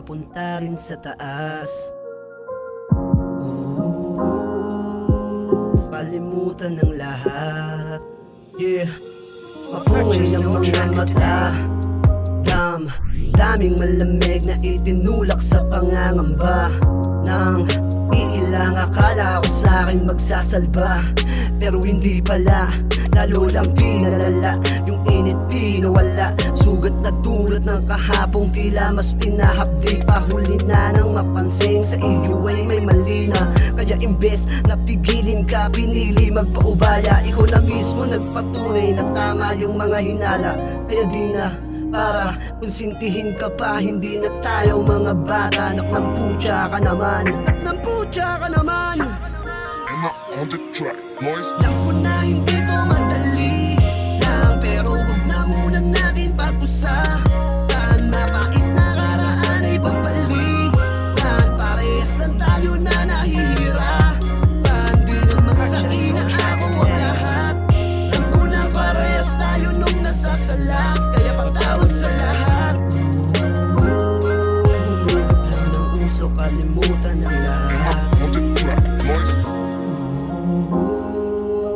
papunta rin sa taas. Kalimutan ng lahat. Yeah, makulay ang mga mata. Daming malamig na itinulak sa pangangamba. Nang iilang akala ko sa'kin magsasalba, pero hindi pala, lalo lang pinalala. Yung init pinawala, sugat na tulad ng kahapong tila mas pinahapdi pa. Huli na nang mapansin sa iyo ay may mali na, kaya imbes na pigilin ka, pinili magpaubaya. Ikaw na mismo nagpatunay na tama yung mga hinala, kaya di na para konsintihin ka pa. Hindi na tayo mga bata. Anak ng putya ka naman, anak ng putya ka naman. Am I on the track, boys? Alam ko na hindi to madali lang, pero wag na muna natin pag-usapan. Mapait na karaan ay pagbalikan, parehas lang tayo na nahihirapan. Di naman sa ina ako ang lahat. Alam ko na parehas tayo nung nasasalat, kaya patawad sa lahat. Humigop lang ng uso, kalimutan ng lahat. On the track, boys?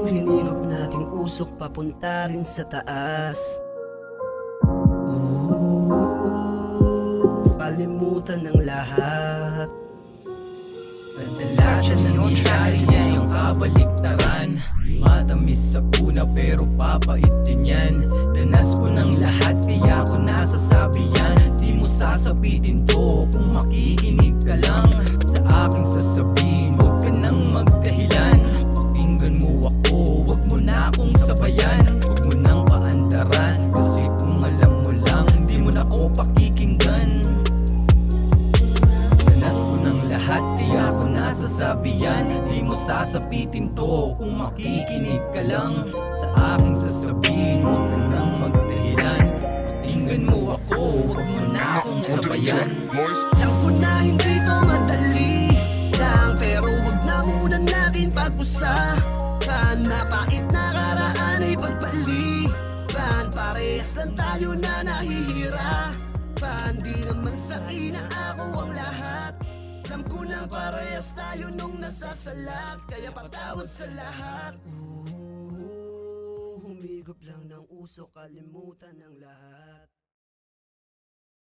Hinilog nating usok papunta rin sa taas. Kalimutan ng lahat. Kadalasan nangyayari niya yung kabaliktaran. Matamis sa una pero papait din yan. Danas ko ng lahat kaya ko nasasabi yan. Di mo sasabitin to kung makikinig ka lang sa aking sasabihin. Huwag ka nang magdahilan, pakinggan mo ako, huwag mo na akong sabayan. Huwag mo nang paandaran, kasi kung alam mo lang di mo na ako pakikinggan. Danas ko ng lahat kaya ko nasasabi yan. Di mo sasabitin to kung makikinig ka lang sa aking sasabihin. Huwag ka nang magdahilan, pakinggan mo ako, huwag mo na akong On the sabayan. track, boys? Alam ko na hindi to madali lang, pero wag na muna natin pag-usapan. Mapait na karaan ay pagbalikan, parehas lang tayo na nahihirapan. Di naman sa ina ako ang lahat. Alam ko na parehas tayo nung nasasalat, kaya patawad sa lahat. Humigop lang ng uso, kalimutan ng lahat.